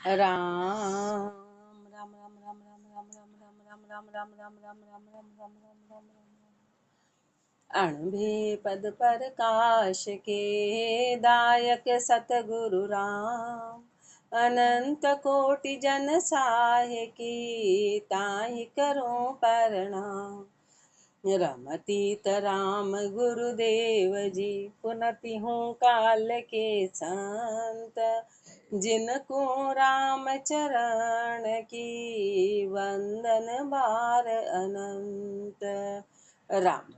राम राम राम राम राम राम राम राम राम राम राम राम राम राम राम राम राम राम राम। अणभे पद प्रकाश के दायक सतगुरु राम, अनंत कोटि जन साहे की ताहि करो प्रणाम। रमतीत राम गुरुदेव जी, पुनति हूँ काल के संत, जिनको राम चरण की वंदन बार अनंत। राम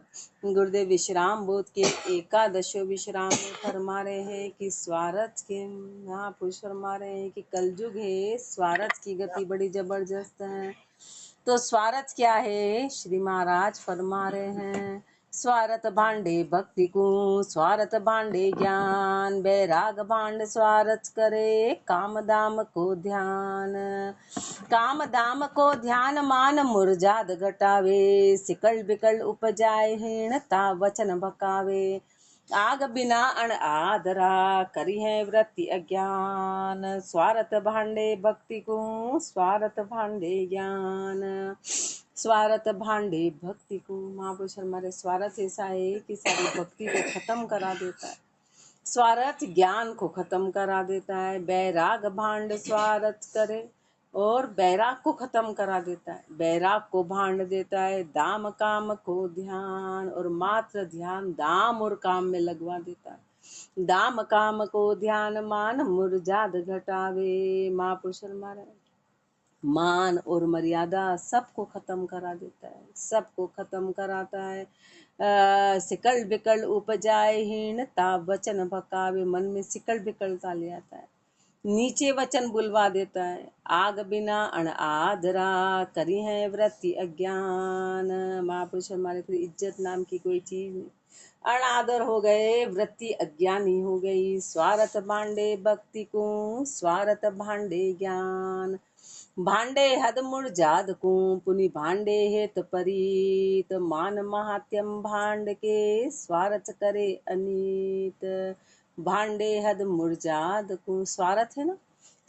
गुरुदेव विश्राम बोध के एकादशो विश्राम में फरमा रहे हैं कि स्वार्थ के महापुरुष फरमा रहे हैं कि कलयुग है, स्वार्थ की गति बड़ी जबरदस्त है। तो स्वार्थ क्या है? श्री महाराज फरमा रहे हैं, स्वार्थ भांडे भक्ति को, स्वार्थ भांडे ज्ञान, बैराग भांड स्वार्थ करे, काम दाम को ध्यान। काम दाम को ध्यान मान मुरजाद घटावे, सिकल बिकल उपजाए हीणता वचन भकावे। आग बिना अण आदरा, करी है वृत्ति अज्ञान, स्वार्थ भांडे भक्ति को, स्वार्थ भांडे ज्ञान। स्वार्थ भांडे भक्ति को, महापुरुष हमारे स्वार्थ ऐसा है कि सारी भक्ति को खत्म करा देता है, स्वार्थ ज्ञान को खत्म करा देता है। बैराग भांड स्वार्थ करे और बैराग को खत्म करा देता है, बैराग को भांड देता है। दाम काम को ध्यान, और मात्र ध्यान दाम और काम में लगवा देता है। दाम काम को ध्यान मान मुरजाद घटावे, महापुरुष हमारे मान और मर्यादा सबको खत्म करा देता है, सबको खत्म कराता है। सिकल बिकल उपजाए हीणता वचन भकावे, मन में सिकल बिकलता ले आता है, नीचे वचन बुलवा देता है। आग बिना अण आदरा, करी है वृत्ति अज्ञान, महापुरुष हमारे को इज्जत नाम की कोई चीज नहीं, अनादर हो गए, वृत्ति अज्ञानी हो गई। स्वार्थ भांडे भक्ति को, स्वार्थ भांडे ज्ञान, भांडे हद मुरजाद को, पुनि भांडे हेत परीत, मान महात्यम भांड के, स्वार्थ करे अनीत। भांडे हद मुरजाद को, स्वार्थ है ना,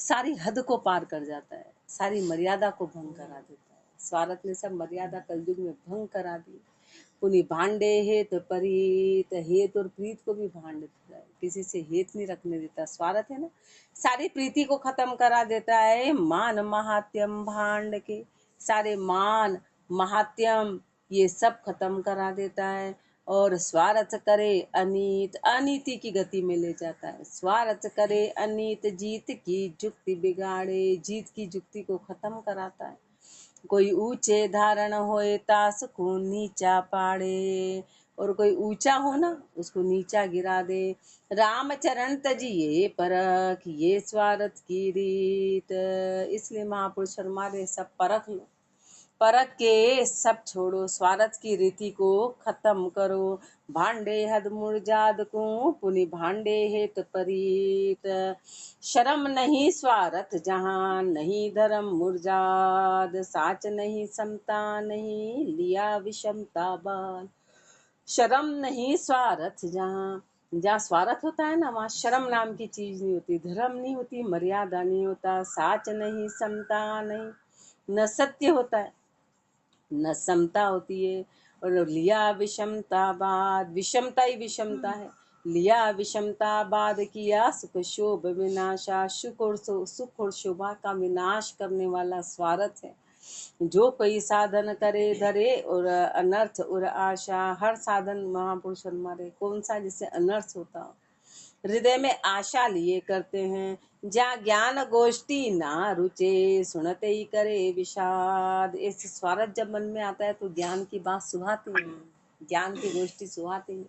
सारी हद को पार कर जाता है, सारी मर्यादा को भंग करा देता है। स्वार्थ ने सब मर्यादा कलयुग में भंग करा दी। पुनि भांडे हेत परीत, हेत और प्रीत को भी भांड देता है, किसी से हेत नहीं रखने देता। स्वार्थ है ना, सारी प्रीति को खत्म करा देता है। मान महात्यम भांड के, सारे मान महात्यम ये सब खत्म करा देता है। और स्वार्थ करे अनीत, अनीति की गति में ले जाता है। स्वार्थ करे अनीत, जीत की जुक्ति बिगाड़े, जीत की जुक्ति को खत्म कराता है। कोई ऊंचे धारण होए, तास को नीचा पाड़े, और कोई ऊंचा हो ना उसको नीचा गिरा दे। राम चरण तजिए परख, ये स्वार्थ की रीत। इसलिए महापुरुष हमारे सब परख लो, परख के सब छोड़ो, स्वार्थ की रीति को खत्म करो। भांडे हद मुरजाद को, पुनि भांडे हेत परीत, शर्म नहीं स्वार्थ जहाँ, नहीं धर्म मुरजाद, साच नहीं समता नहीं, लिया विषमता बाल। शर्म नहीं स्वार्थ जहाँ, जहाँ स्वार्थ होता है ना वहाँ शर्म नाम की चीज नहीं होती, धर्म नहीं होती, मर्यादा नहीं होता, साच नहीं समता नहीं, न सत्य होता है न समता होती है। और लिया विषमता बाद, विषमता ही विषमता है, लिया विषमता बाद किया सुख शोभ विनाशा, सुख और शोभा का विनाश करने वाला स्वार्थ है। जो कोई साधन करे धरे, और अनर्थ और आशा, हर साधन महापुरुष हमारे कौन सा जिससे अनर्थ होता हो, हृदय में आशा लिए करते हैं। जहाँ ज्ञान गोष्ठी ना रुचे, सुनते ही करे विषाद। ऐसे स्वार्थ जब मन में आता है तो ज्ञान की बात सुहाती नहीं, ज्ञान की गोष्ठी सुहाती नहीं,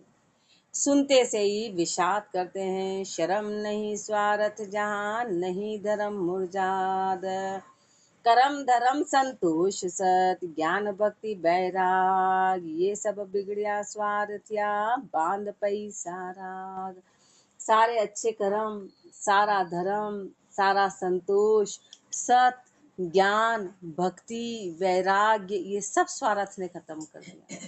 सुनते से ही विषाद करते हैं। शर्म नहीं स्वार्थ जहाँ, नहीं धर्म मुरजाद, करम धर्म संतोष सत, ज्ञान भक्ति बैराग, ये सब बिगड़िया स्वार्थया, बांध पैसा राग। सारे अच्छे कर्म, सारा धर्म, सारा संतोष, सत, ज्ञान, भक्ति, वैराग्य, ये सब स्वार्थ ने खत्म कर दिया,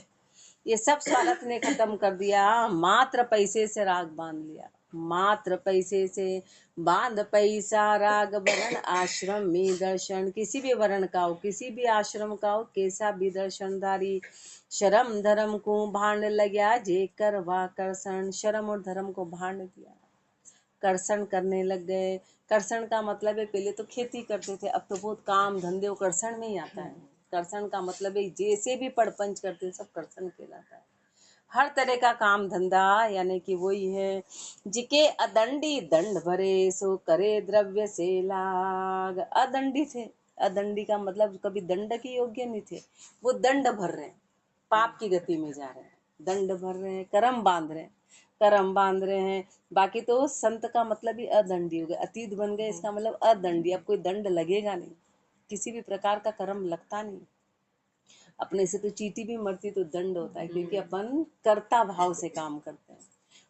ये सब स्वार्थ ने खत्म कर दिया। मात्र पैसे से राग बांध लिया, मात्र पैसे से बांध पैसा राग वरण आश्रम में दर्शन। किसी भी वर्ण का हो, किसी भी आश्रम का हो, कैसा भी दर्शनधारी शर्म धर्म को भांड लग्या जे करवा कर्षण। शर्म और धर्म को भांड दिया, कर्षण करने लग गए। कर्षण का मतलब है पहले तो खेती करते थे, अब तो बहुत काम धंधे और कर्षण में ही आता है। कर्षण का मतलब है जैसे भी परपंच करते हैं सब कर्षण कहलाता है। हर तरह का काम धंधा, यानी कि वही है जिके अदंडी दंड भरे सो करे द्रव्य से लाग। अदंडी थे, अदंडी का मतलब कभी दंड के योग्य नहीं थे, वो दंड भर रहे हैं, पाप की गति में जा रहे हैं, दंड भर रहे हैं, कर्म बांध रहे हैं, कर्म बांध रहे हैं। बाकी तो संत का मतलब ही अदंडी हो गया, अतीत बन गए, इसका मतलब अदंडी। अब कोई दंड लगेगा नहीं, किसी भी प्रकार का कर्म लगता नहीं। अपने से तो चींटी भी मरती तो दंड होता है, क्योंकि अपन कर्ता भाव से काम करते हैं।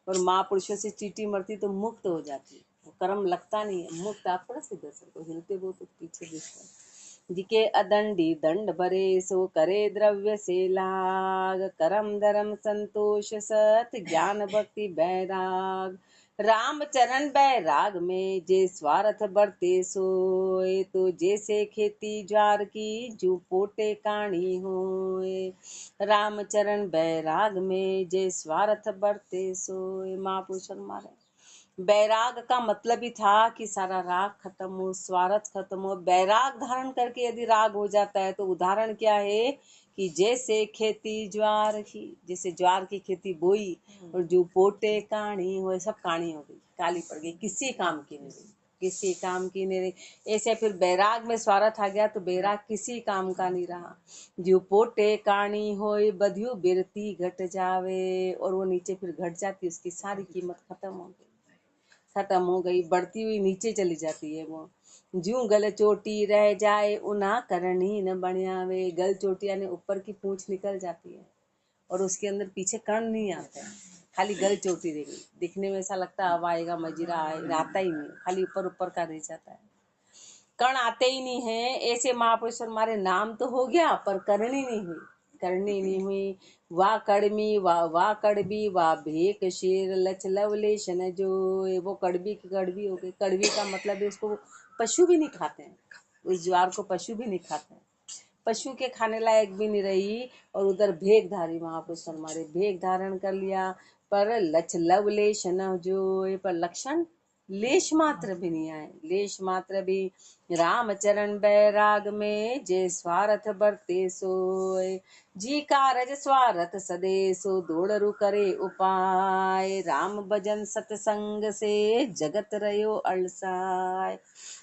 और महापुरुषों से चींटी मरती तो मुक्त हो जाती है, कर्म लगता नहीं है, मुक्त। आप थोड़ा सी दर्शक को हिलते वो तो पीछे दिखते। जिके अदंडी दंड भरे सो करे द्रव्य से लाग। करम धर्म संतोष सत ज्ञान भक्ति बैराग। राम चरण बैराग में जे स्वार्थ बरते सोए। तो जैसे खेती ज्वार की जू पोटे काणी होए। राम चरण बैराग में जे स्वार्थ बरते सोए। महापुरुष मारे बैराग का मतलब ही था कि सारा राग खत्म हो, स्वार्थ खत्म हो। बैराग धारण करके यदि राग हो जाता है तो उदाहरण क्या है कि जैसे खेती ज्वार की, जैसे ज्वार की खेती बोई और जो पोटे काणी हो, सब काणी हो गई, काली पड़ गई, किसी काम की नहीं रही, किसी काम की नहीं रही। ऐसे फिर बैराग में स्वार्थ आ गया तो बैराग किसी काम का नहीं रहा। जो पोटे काणी होए बधियो बिरती घट जावे, और वो नीचे फिर घट जाती, उसकी सारी कीमत खत्म हो गई, खत्म हो गई, बढ़ती हुई नीचे चली जाती है वो। जूं गल चोटी रह जाए उना करनी न बनियावे। गल चोटी यानी ऊपर की पूंछ निकल जाती है और उसके अंदर पीछे कर्ण नहीं आते हैं, खाली गल चोटी रह गई। दिखने में ऐसा लगता है अब आएगा मजीरा, आता ही नहीं, खाली ऊपर ऊपर का रह जाता है, कर्ण आते ही नहीं है। ऐसे महापुरुष हमारे नाम तो हो गया पर करनी नहीं हुई, करनी नहीं हुई। वाह कड़मी वाह कड़बी वाह भेक शेर लच लवलेश न जो। वो कड़बी की कड़बी हो गई। कड़बी का मतलब है उसको पशु भी नहीं खाते हैं, उस ज्वार को पशु भी नहीं खाते हैं, पशु के खाने लायक भी नहीं रही। और उधर भेग धारी महापुरुष हमारे भेग धारण कर लिया, पर लच लवलेश न जो, पर लक्षण लेश मात्र भी नहीं आए, लेश मात्र भी। राम चरण बैराग में जे स्वार्थ बरते सोए। जी कारज स्वार्थ सदेसो दौड़रु करे उपाय। राम भजन सतसंग से जगत रयो अळसाय।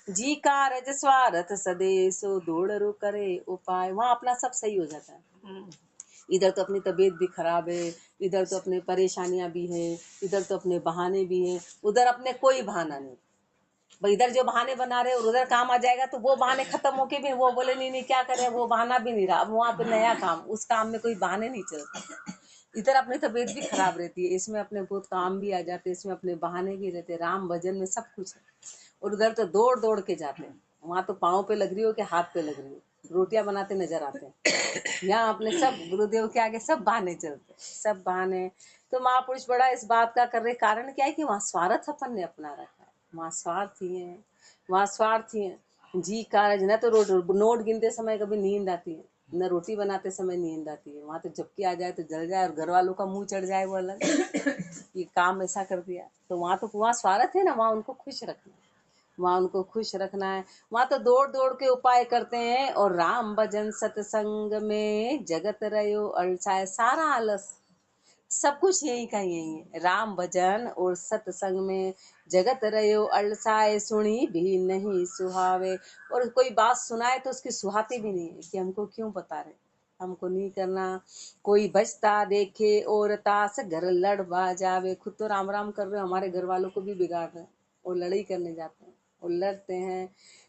जी कारज स्वार्थ सदेसो दौड़रु करे उपाय। वहाँ अपना सब सही हो जाता है। इधर तो अपनी तबीयत भी खराब है, इधर तो अपने परेशानियां भी हैं, इधर तो अपने बहाने भी हैं, उधर अपने कोई बहाना नहीं। भाई इधर जो बहाने बना रहे और उधर काम आ जाएगा तो वो बहाने खत्म होके भी वो बोले नहीं नहीं क्या करें, वो बहाना भी नहीं रहा, अब वहाँ पे नया काम, उस काम में कोई बहाने नहीं चलते। इधर अपनी तबीयत भी खराब रहती है, इसमें अपने बहुत काम भी आ जाते हैं, इसमें अपने बहाने भी रहते हैं, राम भजन में सब कुछ है। और उधर तो दौड़ दौड़ के जाते हैं, वहाँ तो पाँव पे लग रही हो कि हाथ पे लग रही हो, रोटियां बनाते नजर आते हैं। यहाँ अपने सब गुरुदेव के आगे सब बहाने चलते, सब बहाने। तो महापुरुष बड़ा इस बात का कर रहे, कारण क्या है कि वहाँ स्वार्थ अपन ने अपना रखा है, वहाँ स्वार्थी है, वहाँ स्वार्थी है। जी कारज न तो नोट गिनते समय कभी नींद आती है, न रोटी बनाते समय नींद आती है। वहाँ तो झपकी आ जाए तो जल जाए और घर वालों का मुंह चढ़ जाए वो अलग, ये काम ऐसा कर दिया। तो वहाँ स्वार्थ है ना, वहाँ उनको खुश रखना, वहाँ उनको खुश रखना है। वहाँ तो दौड़ दौड़ के उपाय करते हैं। और राम भजन सत्संग में जगत रयो अळसाए। सारा आलस सब कुछ यही का यही है, राम भजन और सत्संग में जगत रयो अळसाए। सुनी भी नहीं सुहावे, और कोई बात सुनाए तो उसकी सुहाती भी नहीं है कि हमको क्यों बता रहे, हमको नहीं करना। कोई बचता देखे और तास घर लड़वा जावे। खुद तो राम राम कर रहे हो, हमारे घर वालों को भी बिगाड़ रहे हैं और लड़ाई करने जाते हैं और लड़ते हैं।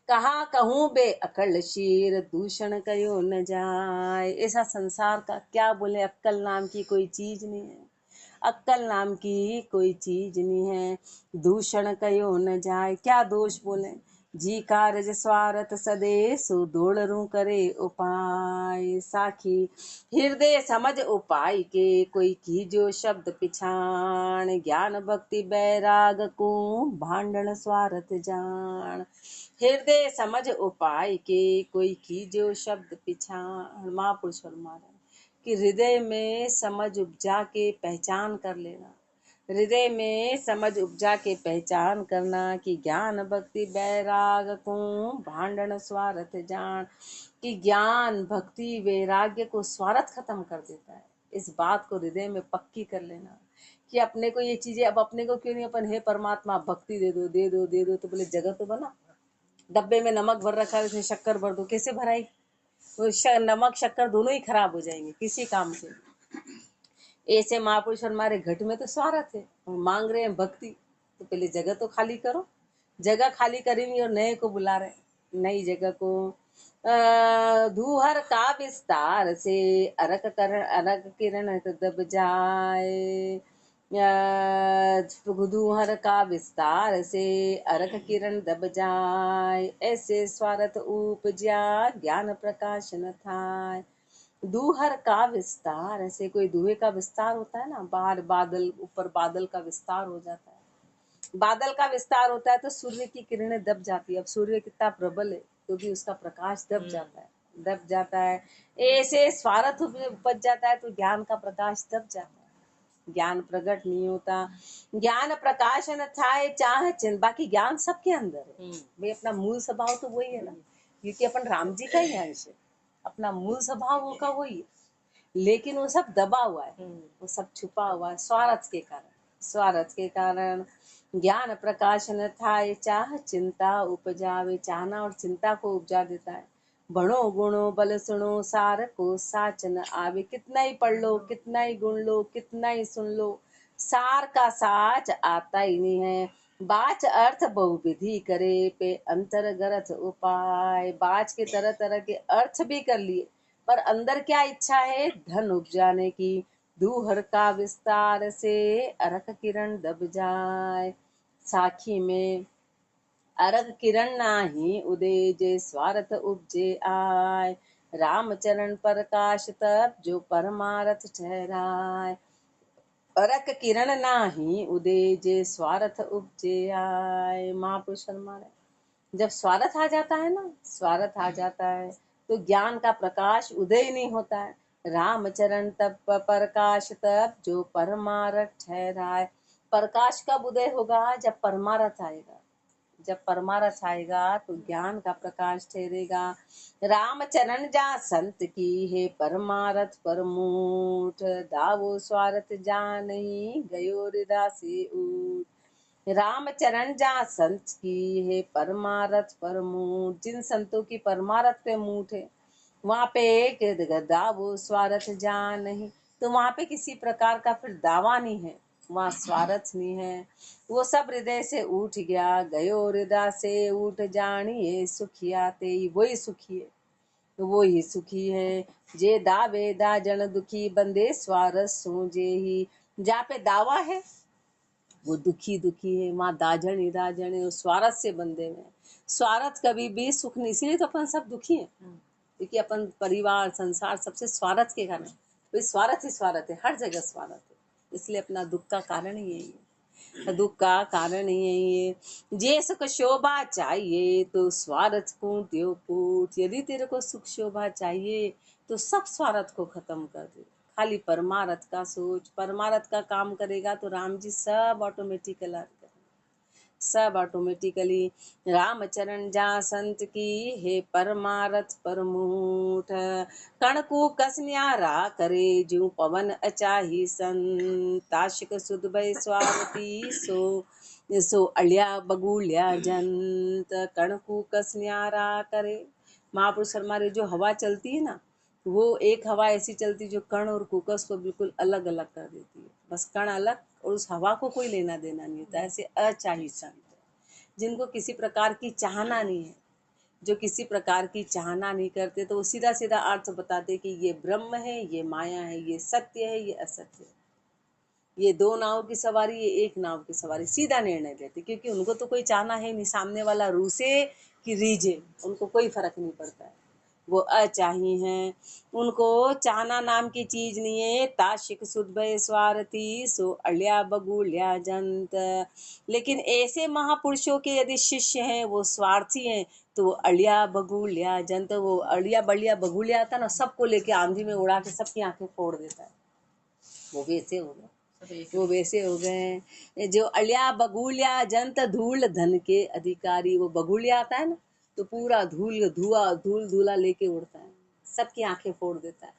कहाँ कहूँ बे अकल शीर दूषण कयो न जाए। ऐसा संसार का क्या बोले, अक्कल नाम की कोई चीज नहीं है, अक्कल नाम की कोई चीज नहीं है। दूषण कयो न जाए, क्या दोष बोले, जी कारज स्वारथ सदे सुदोड़रू करे उपाय। साखी हृदय समझ उपाय के कोई कीजो शब्द पिछाण। ज्ञान भक्ति बैराग को भांडण स्वारथ जान। हृदय समझ उपाय के कोई कीजो शब्द पिछाण। महापुरुष फरमाते कि हृदय में समझ उपजा के पहचान कर लेना। हृदय में समझ उपजा के पहचान करना कि ज्ञान भक्ति बैराग को भांडण स्वार्थ जान। कि ज्ञान भक्ति वैराग्य को स्वार्थ खत्म कर देता है। इस बात को हृदय में पक्की कर लेना कि अपने को ये चीजें, अब अपने को क्यों नहीं, अपन हे परमात्मा भक्ति दे दो दे दो दे दो, तो बोले जगह तो बना, डब्बे में नमक भर रखा है उसमें शक्कर भर दो, कैसे भराई? वो नमक शक्कर दोनों ही खराब हो जाएंगे किसी काम से। ऐसे महापुरुष हमारे घट में तो स्वार्थ है, मांग रहे हैं भक्ति, तो पहले जगह तो खाली करो। जगह खाली करेंगे और नए को बुला रहे, नई जगह को। धूहर का विस्तार से अरक किरण दब जाए। धूहर का विस्तार से अरक किरण दब जाए। ऐसे स्वार्थ उपजा ज्ञान प्रकाश न थाय। दूहर का विस्तार, ऐसे कोई धुएं का विस्तार होता है ना, बाहर बादल, ऊपर बादल का विस्तार हो जाता है। बादल का विस्तार होता है तो सूर्य की किरणें दब जाती है। अब सूर्य कितना प्रबल है क्योंकि उसका प्रकाश दब जाता है, दब जाता है। ऐसे स्वार्थ उपज जाता है तो ज्ञान का प्रकाश दब जाता है, ज्ञान प्रकट नहीं होता। ज्ञान प्रकाश न थाए चाह चिन्ह। बाकी ज्ञान सबके अंदर है भाई, अपना मूल स्वभाव तो वही है ना, क्योंकि अपन राम जी का ही अंश है, अपना मूल स्वभाव का वही है, लेकिन वो सब दबा हुआ है, वो सब छुपा हुआ है स्वार्थ के कारण। स्वार्थ के कारण ज्ञान प्रकाश न थाए चाह चिंता उपजावे। चाहना और चिंता को उपजा देता है। बड़ो गुणो बल सुनो सार को साच न आवे। कितना ही पढ़ लो, कितना ही गुण लो, कितना ही सुन लो, सार का साच आता ही नहीं है। बाच अर्थ बहुविधि करे पे अंतरगरथ उपाय। बाच के तरह तरह के अर्थ भी कर लिए, पर अंदर क्या इच्छा है? धन उपजाने की। दूहर का विस्तार से अरक किरण दब जाए। साखी में अरग किरण नाही उदय जे स्वार्थ उपजे आय। रामचरण प्रकाश तब जो परमारथ ठहराय। अरक किरण नाही उदय जे स्वार्थ उपजे आय। महापुरुष फरमाते जब स्वार्थ आ जाता है ना, स्वार्थ आ जाता है तो ज्ञान का प्रकाश उदय नहीं होता है। रामचरण तब प्रकाश तब जो परमारथ ठहराय। प्रकाश कब उदय होगा? जब परमारथ आएगा। जब परमारथ आएगा तो ज्ञान का प्रकाश ठहरेगा। रामचरण जा संत की है परमारथ परमूठ। दावो स्वार्थ जा नहीं गयो हृदय से ऊठ। रामचरण जा संत की है परमारथ परमूठ। जिन संतों की परमारथ पे मूठ है वहां पे दावो स्वार्थ जा नहीं, तो वहां पे किसी प्रकार का फिर दावा नहीं है, वहाँ स्वार्थ नहीं है। वो सब हृदय से उठ गया, गयो हृदय से उठ जानिए सुखिया ते। वही सुखी है, वो ही सुखी है। जे दावे दा जन दुखी बंदे स्वारस सूझे ही। जहाँ पे दावा है वो दुखी दुखी है, वहाँ दाजन ही दाजन है, स्वार्थ से बंदे में। स्वार्थ कभी भी सुख नहीं, इसलिए तो अपन सब दुखी हैं, क्योंकि अपन परिवार संसार सबसे स्वार्थ के कारण। तो स्वार्थ ही स्वार्थ है, हर जगह स्वार्थ है, इसलिए अपना दुख का कारण ही यही है, दुख का कारण ही यही है। जे सुख शोभा चाहिए तो स्वार्थ को त्यो पूछ। यदि तेरे को सुख शोभा चाहिए तो सब स्वार्थ को खत्म कर दे, खाली परमारथ का सोच। परमारथ का काम करेगा तो राम जी सब ऑटोमेटिकली सब ऑटोमेटिकली। रामचरण जा संत की हे परमारथ परमूठ। कण को कस न्यारा करे जो पवन अचाही संत। आशिक सुध भय स्वार्थी सो सो अलिया बगुलिया जंत। कण को कस न्यारा करे। महापुरुष हमारे जो हवा चलती है ना, वो एक हवा ऐसी चलती जो कण और कुकस को बिल्कुल अलग अलग कर देती है। बस कण अलग और उस हवा को कोई लेना देना नहीं होता। ऐसे अचाही संत जिनको किसी प्रकार की चाहना नहीं है, जो किसी प्रकार की चाहना नहीं करते, तो वो सीधा सीधा अर्थ बताते कि ये ब्रह्म है, ये माया है, ये सत्य है, ये असत्य है। ये 2 नाव की सवारी, ये 1 नाव की सवारी, सीधा निर्णय लेते, क्योंकि उनको तो कोई चाहना है नहीं, सामने वाला रूसे कि रीझे, उनको कोई फर्क नहीं पड़ता है, वो अचाही हैं। उनको चाहना नाम की चीज नहीं है। ताशिक सुदभय स्वार्थी सो अल्या बगुल्या जंत। लेकिन ऐसे महापुरुषों के यदि शिष्य हैं, वो स्वार्थी हैं, तो वो अलिया बगुलिया जंत, वो अलिया बलिया बगुलिया आता ना, सबको लेके आंधी में उड़ा के सबकी आंखें फोड़ देता है, वो वैसे हो गए, वो वैसे हो गए। जो अलिया बगुलिया जंत धूल धन के अधिकारी, वो बगुलिया आता है ना, तो पूरा धूल धूला लेके उड़ता है, सबकी आंखें फोड़ देता है।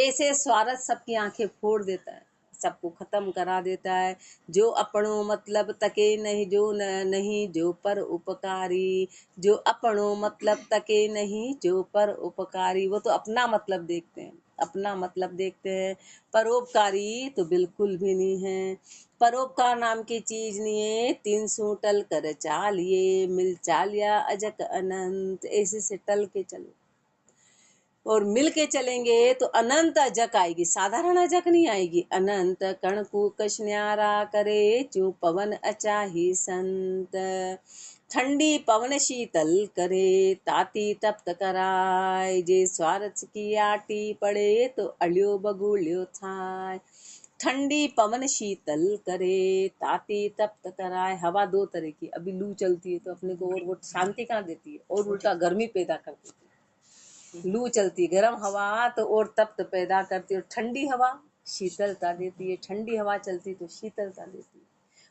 ऐसे स्वार्थ सबकी आंखें फोड़ देता है, सबको खत्म करा देता है। जो अपनों मतलब तके नहीं, जो नहीं जो पर उपकारी, जो अपनों मतलब तके नहीं, जो पर उपकारी, वो तो अपना मतलब देखते हैं, अपना मतलब देखते हैं, परोपकारी तो बिल्कुल भी नहीं है। परोपकार नाम की चीज नहीं है। 300 टल कर चालिए, मिल चालिया अजक अनंत, ऐसे से टल के चलो और मिल के चलेंगे तो अनंत अजक आएगी, साधारण अजक नहीं आएगी। अनंत कण कूकश न्यारा करे, चू पवन अचाही संत। ठंडी पवन शीतल करे, ताती तप्त कराय, जे स्वार्थ की आटी पड़े, तो अलियो बगुलियो थाय। ठंडी पवन शीतल करे, ताती तप्त कराए। हवा 2 तरह की, अभी लू चलती है तो अपने को और वो शांति कहाँ देती है, और उल्टा गर्मी पैदा कर देती है। लू चलती गर्म हवा तो और तप्त पैदा करती है, और ठंडी हवा शीतलता देती है। ठंडी हवा चलती तो शीतलता देती है,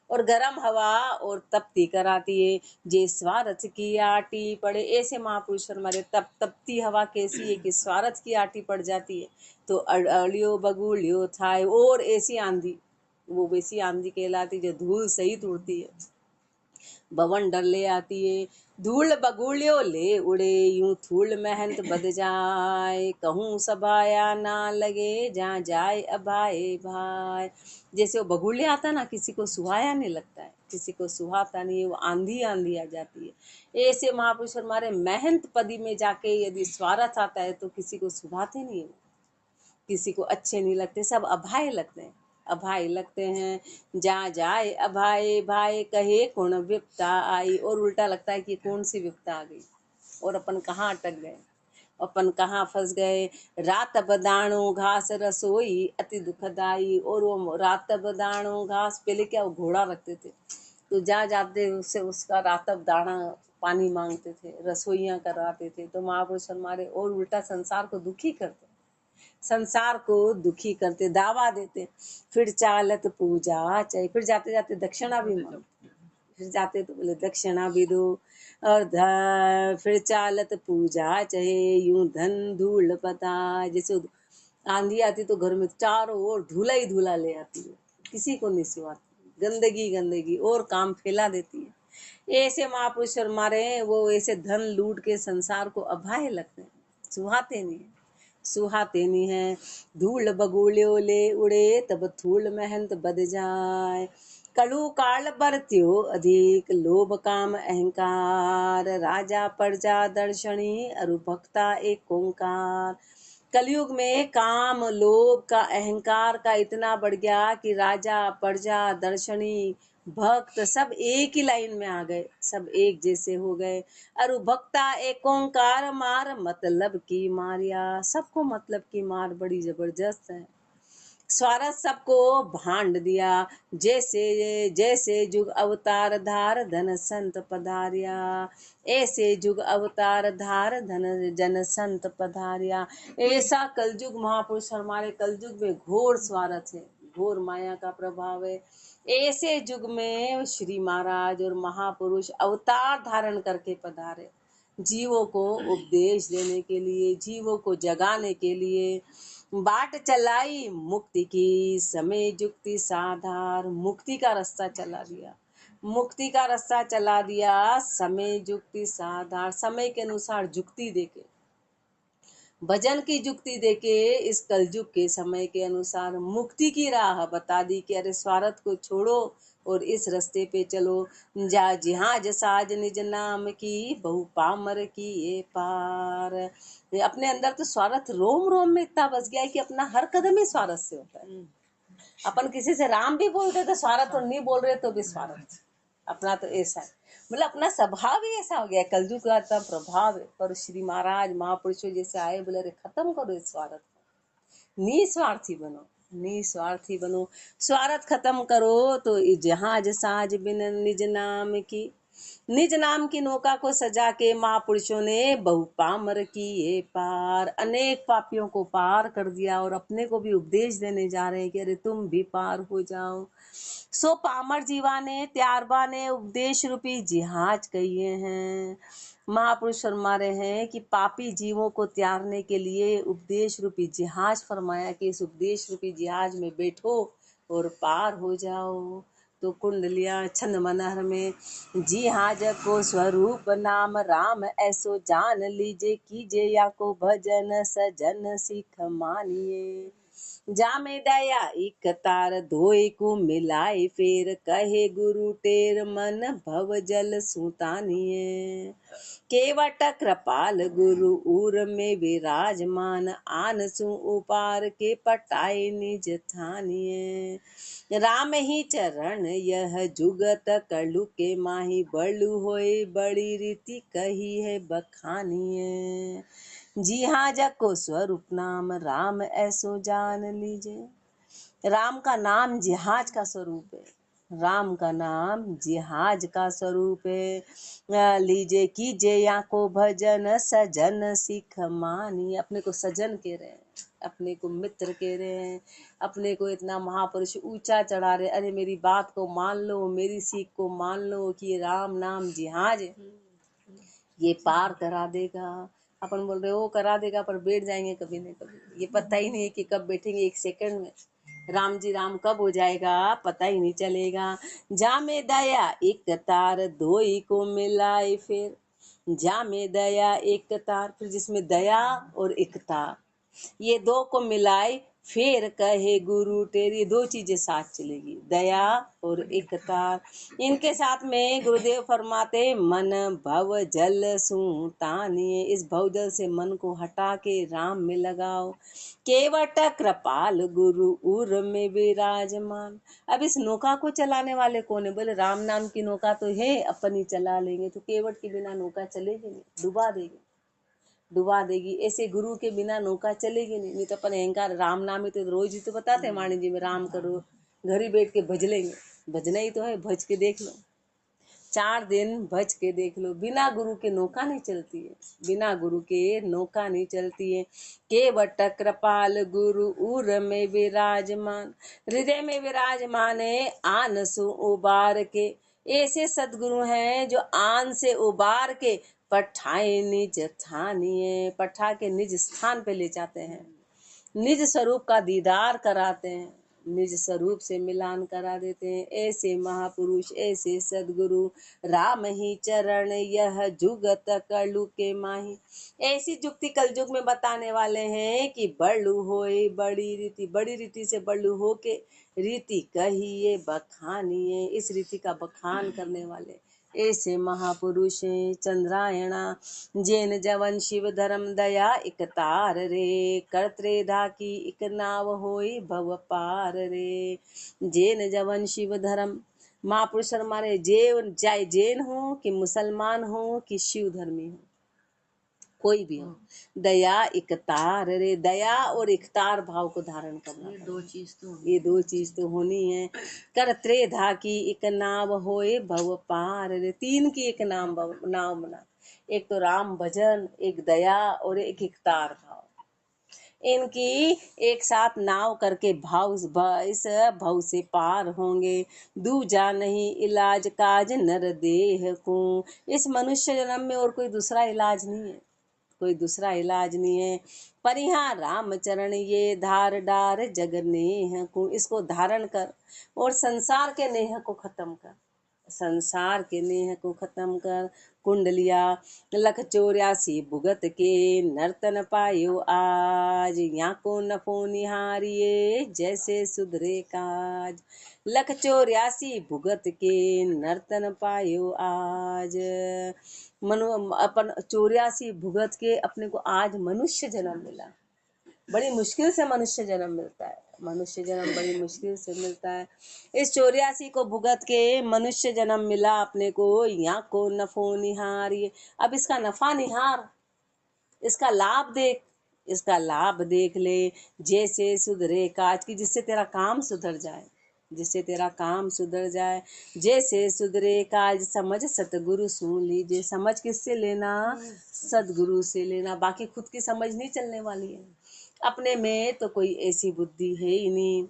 और गर्म हवा और तपती कराती है। जे स्वार्थ की आटी पड़े, ऐसे महापुरुष हमारे तपती हवा कैसी है कि स्वार्थ की आटी पड़ जाती है, तो अड़ियो बगुलियो थाय, और ऐसी आंधी, वो वैसी आंधी कहलाती जो धूल सहित उड़ती है, भवन डर ले आती है। धूल बगुलियो ले उड़े, यूं धूल महंत बद जाए, कहूँ सभाया ना लगे, जहाँ जाए अभाए भाई। जैसे वो बगुलिया आता ना, किसी को सुहाया नहीं लगता है, किसी को सुहाता नहीं है, वो आंधी आंधी आ जाती है। ऐसे महापुरुष हमारे महंत पदी में जाके यदि स्वार्थ आता है तो किसी को सुभाते नहीं है, किसी को अच्छे नहीं लगते, सब अभाए लगते हैं, अभाए लगते हैं। जहाँ जाए अभाए भाई, कहे कौन विपता आई, और उल्टा लगता है कि कौन सी विपता आ गई, और अपन कहाँ अटक गए, अपन कहाँ फंस गए। रात बदाणो घास रसोई अति दुखदाई, और वो रात बदाणो घास, पहले क्या वो घोड़ा रखते थे, तो जहाँ जाते उससे उसका रातब दाना पानी मांगते थे, रसोइयाँ करवाते थे। तो महापुरुष हमारे और उल्टा संसार को दुखी करते, संसार को दुखी करते, दावा देते। फिर चालत पूजा चाहे, फिर जाते जाते दक्षिणा भी मांगते, फिर जाते तो बोले दक्षिणा भी दो, और फिर चालत पूजा चाहे, यूं धन धूल पता। जैसे आंधी आती तो घर में चारों ओर धूला ही धूला ले आती है, किसी को नहीं सुहाती, गंदगी गंदगी और काम फैला देती है। ऐसे महापुरुष हमारे वो ऐसे धन लूट के संसार को अभाए लगते हैं, सुहाते नहीं है, सुहाते नहीं है। धूल बगुलियो ले उड़े, तब धूल महंत बद जाए। कलु काल बरत्यो अधिक, लोभ काम अहंकार, राजा प्रजा दर्शनी, अरु भक्ता एक ओंकार। कलयुग में काम लोभ का अहंकार का इतना बढ़ गया कि राजा प्रजा दर्शनी भक्त सब एक ही लाइन में आ गए, सब एक जैसे हो गए। अरु भक्ता एक ओंकार मार, मतलब की मारिया, सबको मतलब की मार बड़ी जबरदस्त है। स्वार्थ सबको भांड दिया, जैसे जैसे जुग अवतार धार, धन संत पधारिया। ऐसे जुग अवतार धार, धन जन संत पधारिया। ऐसा कलयुग महापुरुष हमारे कलयुग में घोर स्वार्थ है, घोर माया का प्रभाव है। ऐसे युग में श्री महाराज और महापुरुष अवतार धारण करके पधारे, जीवों को उपदेश देने के लिए, जीवों को जगाने के लिए। बाट चलाई मुक्ति की, समय जुक्ति साधार, मुक्ति का रास्ता चला दिया, मुक्ति का रास्ता चला दिया। समय जुक्ति साधार, समय के अनुसार जुक्ति देके, भजन की जुक्ति देके इस कलयुग के समय के अनुसार मुक्ति की राह बता दी कि अरे स्वार्थ को छोड़ो और इस रास्ते पे चलो। जा जहाँ जसाज निज नाम की, बहु पामर की ये पार। अपने अंदर तो स्वार्थ रोम रोम में इतना बस गया है कि अपना हर कदम ही स्वार्थ से होता है, अपन किसी से राम भी बोलते तो स्वार्थ, और नहीं बोल रहे तो भी स्वार्थ। अपना तो ऐसा है, मतलब अपना स्वभाव ही ऐसा हो गया, कलयुग का इतना प्रभाव है। पर श्री महाराज महापुरुषों जैसे आए, बोले अरे खत्म करो इस स्वार्थ, निस्वार्थी बनो, निस्वार्थी बनो, स्वार्थ खत्म करो। तो जहाज साज बिन निज नाम की, निज नाम की नौका को सजा के महापुरुषों ने बहु पामर किए पार, अनेक पापियों को पार कर दिया, और अपने को भी उपदेश देने जा रहे हैं कि अरे तुम भी पार हो जाओ। सो पामर जीवा ने त्यारबा ने उपदेश रूपी जिहाज कहिए हैं। महापुरुष फरमा रहे हैं कि पापी जीवों को त्यारने के लिए उपदेश रूपी जिहाज फरमाया कि इस उपदेश रूपी जिहाज में बैठो और पार हो जाओ। तो कुंडलिया छंद मनहर में, जिहाज को स्वरूप नाम राम ऐसो जान लीजे, कीजे या को भजन सजन सीख मानिए। जामे दया एक तार धोए को मिलाए, फेर कहे गुरु टेर मन भव जल सुतानिए। केवट कृपाल गुरु उर में विराजमान, आन सु उपार के पटाए निज थानिए। राम ही चरण यह जुगत कलु के माही, बड़ु होए बड़ी रीति कही है बखानिए। जी हाँ जको स्वरूप नाम राम ऐसो जान लीजिए। राम का नाम जिहाज का स्वरूप है, राम का नाम जिहाज का स्वरूप है। लीजिए कीजिए या को भजन सजन सीख मानी। अपने को सजन कह रहे हैं, अपने को मित्र कह रहे हैं, अपने को इतना महापुरुष ऊंचा चढ़ा रहे। अरे मेरी बात को मान लो, मेरी सीख को मान लो कि ये राम नाम जिहाज है, ये पार करा देगा। अपन बोल रहे हो करा देगा, पर बैठ जाएंगे कभी न कभी, ये पता ही नहीं है कि कब बैठेंगे। एक सेकंड में राम जी राम कब हो जाएगा पता ही नहीं चलेगा। जा में दया एक तार धोई को मिलाए, फिर जा में दया एक तार, फिर जिसमें दया और एक तार, ये दो को मिलाए, फिर कहे गुरु तेरी, दो चीजें साथ चलेगी, दया और एकता। इनके साथ में गुरुदेव फरमाते मन भव जल सूतानिए, इस भवजल से मन को हटा के राम में लगाओ। केवट कृपाल गुरु उर में विराजमान। अब इस नौका को चलाने वाले कौन है? बोले राम नाम की नौका तो है, अपन ही चला लेंगे। तो केवट के बिना नौका चलेगी नहीं, डुबा देगी, डुबा देगी। ऐसे गुरु के बिना नौका चलेगी नहीं। नहीं तो अपन अहंकार राम नाम ही तो रोज ही तो बताते हैं वाणी जी में, राम करो, घर ही बैठ के भज लेंगे। भजना ही तो है, भज के देख लो, 4 दिन भज के देख लो। बिना गुरु के नौका नहीं चलती है, बिना गुरु के नौका नहीं चलती है। केवट कृपाल गुरु उर में विराजमान, हृदय में विराजमान है आन सु उबार के। ऐसे सदगुरु हैं जो आन से उबार के पठाए निज स्थानीय, पठा के निज स्थान पे ले जाते हैं, निज स्वरूप का दीदार कराते हैं, निज स्वरूप से मिलान करा देते हैं। ऐसे महापुरुष, ऐसे सदगुरु, राम ही चरण यह जुगत कलु के माही। ऐसी जुक्ति कलयुग में बताने वाले हैं कि बड़ू होए बड़ी रीति, बड़ी रीति से बड़ू हो के रीति कहिए बखानिए, इस रीति का बखान करने वाले ऐसे महापुरुष चंद्रायणा। जैन जवन शिव धर्म दया एक तार रे, कर्त्रेधा की एक नाव होई भव पार रे। जैन जवन शिव धर्म, महापुरुष हमारे जैन, चाहे जैन हो कि मुसलमान हो कि शिव धर्मी हो, कोई भी हो, दया इकतार रे, दया और इकतार भाव को धारण करना। ये दो चीज तो होनी है। कर त्रेधा की एक नाव होए भव पार रे, 3 की एक नाव बना, एक तो राम भजन, एक दया और एक इकतार भाव। इनकी एक साथ नाव करके भाव, इस भव से पार होंगे। दूजा नहीं इलाज काज नर देह को, इस मनुष्य जन्म में और कोई दूसरा इलाज नहीं है, कोई दूसरा इलाज नहीं है। पर यहाँ राम चरण ये धार डार जग नेह को, इसको धारण कर और संसार के नेह को खत्म कर, संसार के नेह को खत्म कर। कुंडलिया 184 भुगत के नर्तन पायो आज, यहाँ को नफो निहारिये जैसे सुधरे काज। 184 भुगत के नर्तन पायो आज, मनु अपन 84 भुगत के अपने को आज मनुष्य जन्म मिला। बड़ी मुश्किल से मनुष्य जन्म मिलता है, मनुष्य जन्म बड़ी मुश्किल से मिलता है। इस 84 को भुगत के मनुष्य जन्म मिला अपने को, यहाँ को नफो निहार। ये अब इसका नफा निहार, इसका लाभ देख, इसका लाभ देख ले। जैसे सुधरे काज की, जिससे तेरा काम सुधर जाए, जिससे तेरा काम सुधर जाए। जैसे सुधरे काज समझ सतगुरु सुन लीजिए। समझ किससे लेना? सदगुरु से लेना। बाकी खुद की समझ नहीं चलने वाली है। अपने में तो कोई ऐसी बुद्धि है ही नहीं।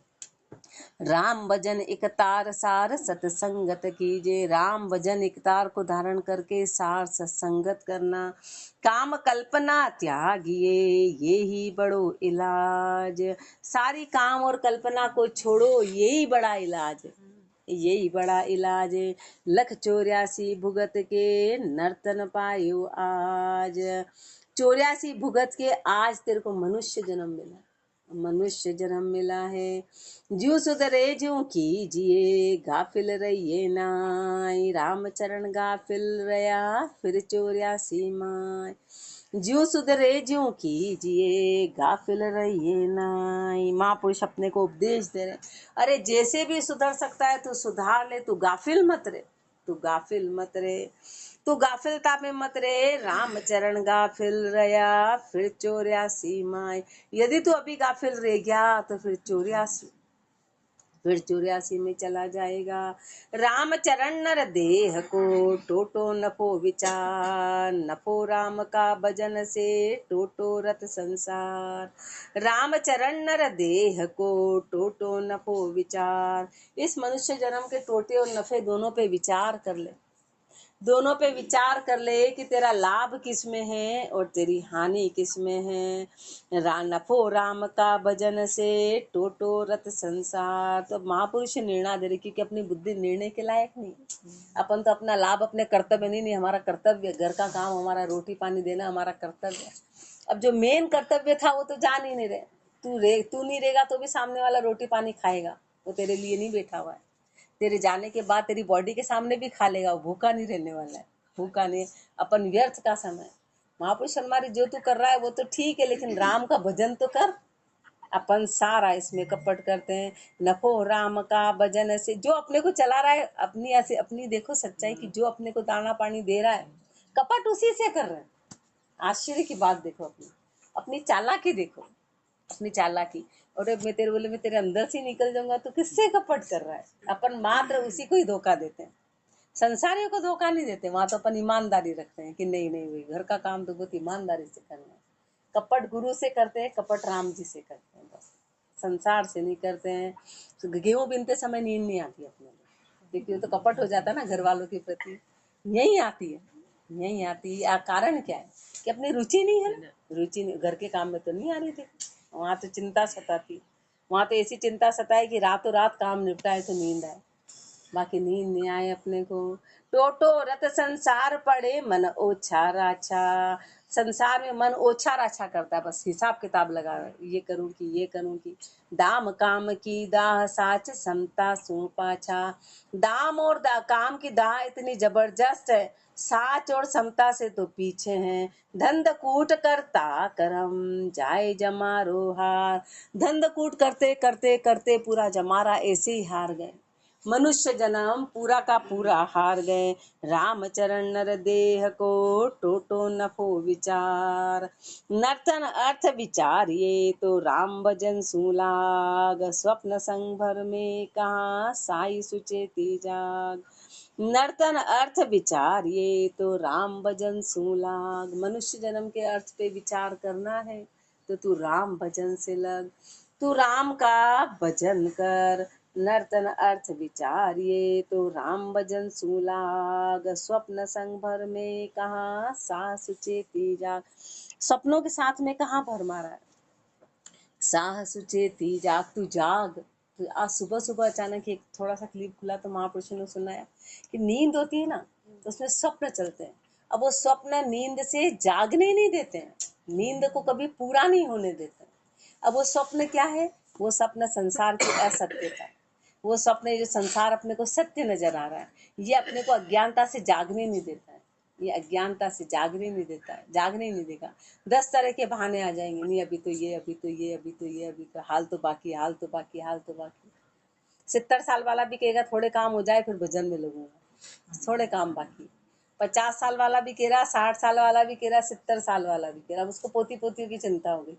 राम भजन एक तार सार सतसंगत कीजिए। राम भजन एक तार को धारण करके सार सत्संगत करना। काम कल्पना त्यागिए, ये ही बड़ो इलाज। सारी काम और कल्पना को छोड़ो, यही बड़ा इलाज, यही बड़ा इलाज। लख 84 भुगत के नर्तन पायो आज। 84 भुगत के आज तेरे को मनुष्य जन्म मिला, मनुष्य जन्म मिला है। ज्यों सुधरे ज्यों कीजिए, गाफिल रहिए नाई। रामचरण गाफिल रया, फिर 84 माय। ज्यों सुधरे ज्यों कीजिए, गाफिल रहिए नाई। महापुरुष अपने को उपदेश दे रहे, अरे जैसे भी सुधर सकता है तू सुधार ले, तू गाफिल मत रे, तू गाफिल मत रे, तू गाफिलता में मत रे। रामचरण गाफिल रया, फिर 84 माय। यदि तू अभी गाफिल रह गया तो फिर 84 में चला जाएगा। रामचरण नर देह को टोटो नफो विचार। नफो राम का भजन से टोटो रत संसार। रामचरण नर देह को टोटो नफो विचार। इस मनुष्य जन्म के टोटे और नफे दोनों पे विचार कर ले, दोनों पे विचार कर ले कि तेरा लाभ किस में है और तेरी हानि किस में है। नफो राम का भजन से टोटो रत संसार। तो महापुरुष निर्णय दे रहे, क्योंकि अपनी बुद्धि निर्णय के लायक नहीं। अपन तो अपना लाभ अपने कर्तव्य नहीं, हमारा कर्तव्य घर का काम, हमारा रोटी पानी देना हमारा कर्तव्य। अब जो मेन कर्तव्य था वो तो जान ही नहीं रहे। तू नहीं रहेगा तो भी सामने वाला रोटी पानी खाएगा, वो तेरे लिए नहीं बैठा हुआ है। तेरे जाने के बाद तेरी बॉडी के सामने भी खा लेगा, वो भूखा नहीं रहने वाला है, भूखा नहीं। अपन व्यर्थ का समय। महापुरुष हमारी जो तू कर रहा है वो तो ठीक है, लेकिन राम का भजन तो कर। अपन सारा इसमें कपट करते हैं। नफो राम का भजन से जो अपने को चला रहा है, अपनी ऐसे अपनी देखो सच्चाई की, जो अपने को दाना पानी दे रहा है कपट उसी से कर रहे हैं। आश्चर्य की बात देखो, अपनी चालाकी देखो, अपनी चालाकी। और मैं तेरे बोले मैं तेरे अंदर से निकल जाऊंगा तो किससे कपट कर रहा है? अपन मात्र उसी को ही धोखा देते हैं, संसारियों को धोखा नहीं देते। वहां तो अपन ईमानदारी रखते हैं कि नहीं नहीं भाई घर का काम तो बहुत ईमानदारी से करना है। कपट गुरु से करते हैं, कपट राम जी से करते हैं, बस संसार से नहीं करते हैं। तो गेहूं बीनते समय नींद नहीं आती अपने को, क्योंकि वो तो कपट हो जाता है ना घर वालों के प्रति। यही आती है, यही आती है। कारण क्या है कि अपनी रुचि नहीं है ना, रुचि घर के काम में तो नहीं आ रही थी। वहाँ तो चिंता सताती, वहाँ तो ऐसी चिंता सताए कि रातों रात काम निपटाए तो नींद आए, बाकी नींद नहीं आए अपने को। टोटो रत संसार पड़े मन ओछा राछा। संसार में मन ओछा राछा करता है, बस हिसाब किताब लगा, ये करूं कि ये करूं कि। दाम काम की दाह साच समता सू पाछा। दाम और काम की दाह इतनी जबरदस्त है, साच और समता से तो पीछे हैं। धंध कूट करता करम जाए जमारो हार। धंध कूट करते करते करते पूरा जमारा ऐसे ही हार गए, मनुष्य जन्म पूरा का पूरा हार गए। रामचरण नर देह को टोटो नफो विचार। नर्तन अर्थ विचारिए तो राम भजन सूलाग। स्वप्न संग भर में कहाँ साई सुचेती जाग। नर्तन अर्थ विचारिए तो राम भजन सूलाग। मनुष्य जन्म के अर्थ पे विचार करना है तो तू राम भजन से लग, तू राम का भजन कर। नर्तन अर्थ विचारिए तो राम भजन सूलाग। स्वप्न संग भर में कहाँ सास चेती जाग। सपनों के साथ में कहाँ भर मारा है, साहस चेती जाग, तू जाग। तो आज सुबह सुबह अचानक एक थोड़ा सा क्लिप खुला तो महापुरुषों ने सुनाया कि नींद होती है ना तो उसमें स्वप्न चलते हैं। अब वो स्वप्न नींद से जागने नहीं देते हैं, नींद को कभी पूरा नहीं होने देते हैं। अब वो स्वप्न क्या है? वो स्वप्न संसार की असत्यता, वो स्वप्न जो संसार अपने को सत्य नजर आ रहा है, ये अपने को अज्ञानता से जागने नहीं देता है। ये अज्ञानता से जागने नहीं देता है, जागने नहीं देगा। 10 तरह के बहाने आ जाएंगे, नहीं अभी तो ये, अभी तो ये, अभी तो ये, अभी तो हाल तो बाकी, हाल तो बाकी, हाल तो बाकी। 70 साल वाला भी कहेगा थोड़े काम हो जाए फिर भजन में लगूंगा, थोड़े काम बाकी। 50 साल वाला भी कह रहा, 60 साल वाला भी कह रहा, 70 साल वाला भी कह रहा। उसको पोती पोतियों की चिंता हो गई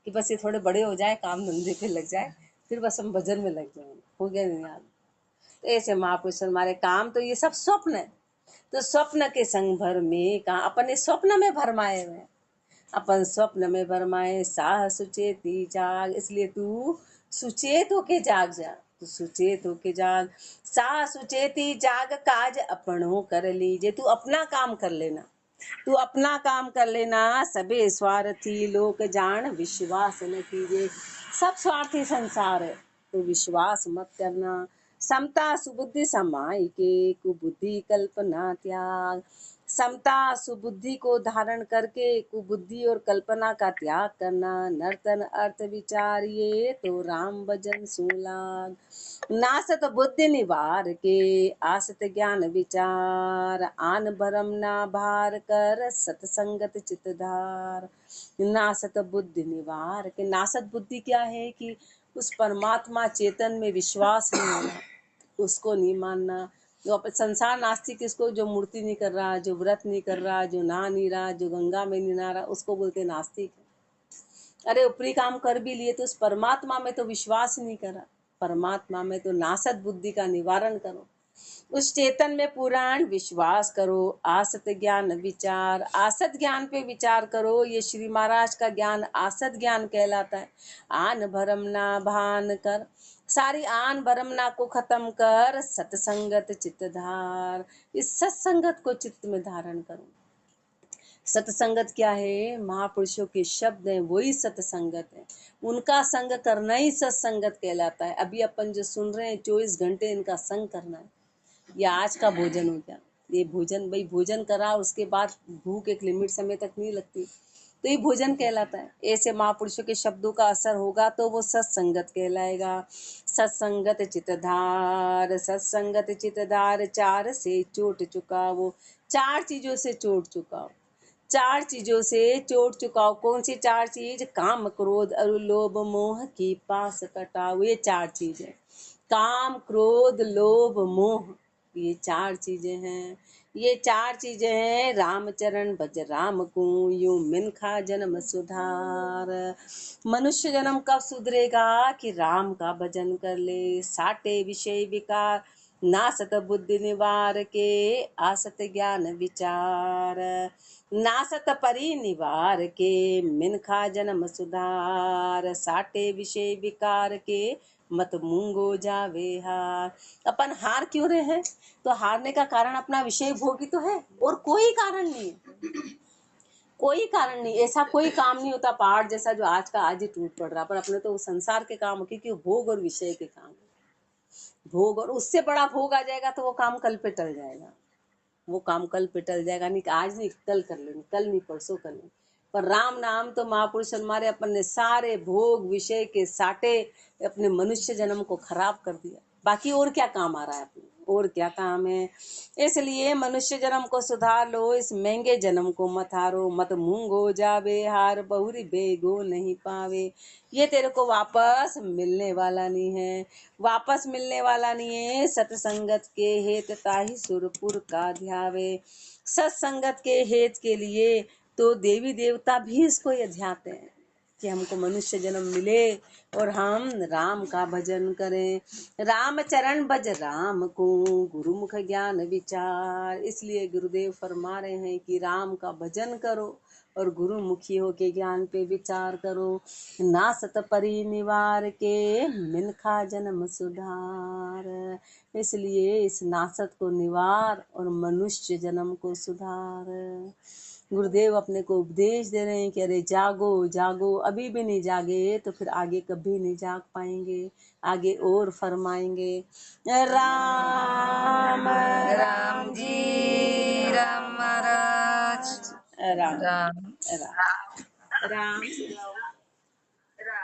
कि बस ये थोड़े बड़े हो जाए, काम धंधे पे लग जाए, फिर बस हम भजन में लग जाएंगे। हो गया नहीं यार। तो ऐसे महापुरुष हमारे काम तो ये सब स्वप्न है। तो स्वप्न के संग भर में कहा अपने स्वप्न में भरमाए हुए, अपन स्वप्न में भरमाए साह सुचेती जाग। इसलिए तू सुचेत होके जाग जा, तू सुचेत होके जाग। साह सुचेती जाग काज अपनों कर लीजे। तू अपना काम कर लेना, तू अपना काम कर लेना। सबे स्वार्थी लोक जान विश्वास न कीजे। सब स्वार्थी संसार है तो विश्वास मत करना। समता सुबुद्धि समाई के कुबुद्धि कल्पना त्याग। समता सुबुद्धि को धारण करके कुबुद्धि और कल्पना का त्याग करना। नर्तन अर्थ विचार ये तो राम भजन सुलाग। नासत बुद्धि निवार के आसत ज्ञान विचार। आन भरम ना भार कर सतसंगत चितधार। नासत बुद्धि निवार के, नासत बुद्धि क्या है कि उस परमात्मा चेतन में विश्वास नहीं होना, उसको नहीं मानना। जो अपन संसार नास्तिक किसको, जो मूर्ति नहीं कर रहा, जो व्रत नहीं कर रहा, जो नहा नहीं रहा, जो गंगा में नहीं नहा रहा, उसको बोलते नास्तिक है। अरे ऊपरी काम कर भी लिए तो उस परमात्मा में तो विश्वास नहीं करा। परमात्मा में तो नासत बुद्धि का निवारण करो, उस चेतन में पुराण विश्वास करो। आसत ज्ञान विचार, आसत ज्ञान पे विचार करो। ये श्री महाराज का ज्ञान आसत ज्ञान कहलाता है। आन भरम ना भान कर, सारी आन भरमना को खत्म कर सतसंगत चित्त धार। इस सत्संगत को चित्त में धारण करो। सत्संगत क्या है? महापुरुषों के शब्द हैं, वही सत्संगत है। उनका संग करना ही सत्संगत कहलाता है। अभी अपन जो सुन रहे हैं 24 घंटे इनका संग करना है। ये आज का भोजन हो गया, ये भोजन भाई भोजन करा, उसके बाद भूख एक लिमिट समय तक नहीं लगती, तो ये भोजन कहलाता है। ऐसे महापुरुषों के शब्दों का असर होगा तो वो सत्संगत कहलाएगा। सत्संगत चितधार, सत्संगत चितधार, चार से चोट चुका वो, चार चीजों से चोट चुका हो, चार चीजों से चोट चुकाओ। कौन सी चार चीज? काम क्रोध और लोभ मोह की पास कटाओ। ये चार चीज है, काम क्रोध लोभ मोह, ये चार चीजें हैं। ये चार चीजें हैं रामचरण भज राम को, यूं मिनखा जन्म सुधार। मनुष्य जन्म कब सुधरेगा? कि राम का भजन कर ले। साटे विषय विकार, नासत बुद्धि निवार के, आसत ज्ञान विचार। नासत परि निवार के, मिनखा जन्म सुधार। साटे विषय विकार के, मत मूंगो जावे हार। अपन हार क्यों रहे हैं? तो हारने का कारण अपना विषय भोग ही तो है, और कोई कारण नहीं है। कोई कारण नहीं, ऐसा कोई काम नहीं होता पहाड़ जैसा जो आज का आज ही टूट पड़ रहा, पर अपने तो संसार के काम, क्योंकि भोग और विषय के काम, भोग, और उससे बड़ा भोग आ जाएगा तो वो काम कल पे टल जाएगा। वो काम कल पे टल जाएगा, नहीं आज नहीं कल कर लेंगे, कल नहीं परसों कर लेंगे। पर राम नाम तो महापुरुष हमारे अपन ने सारे भोग विषय के साटे अपने मनुष्य जन्म को खराब कर दिया। बाकी और क्या काम आ रहा है अपने, और क्या काम है? इसलिए मनुष्य जन्म को सुधार लो, इस महंगे जन्म को मत हारो। मत मूंगो जावे हार, बहुरी बेगो नहीं पावे। ये तेरे को वापस मिलने वाला नहीं है, वापस मिलने वाला नहीं है। सत्संगत के हेत ताहि सुरपुर का ध्यावे। सत्संगत के हेत के लिए तो देवी देवता भी इसको यज्ञाते हैं कि हमको मनुष्य जन्म मिले और हम राम का भजन करें। राम चरण भज राम को, गुरुमुख ज्ञान विचार। इसलिए गुरुदेव फरमा रहे हैं कि राम का भजन करो और गुरुमुखी होके ज्ञान पे विचार करो। नासत परि निवार के, मिनखा जन्म सुधार। इसलिए इस नासत को निवार और मनुष्य जन्म को सुधार। गुरुदेव अपने को उपदेश दे रहे हैं कि अरे जागो जागो, अभी भी नहीं जागे तो फिर आगे कभी नहीं जाग पाएंगे। आगे और फरमाएंगे। राम राम जी राम महाराज राम राम राम राम, राम।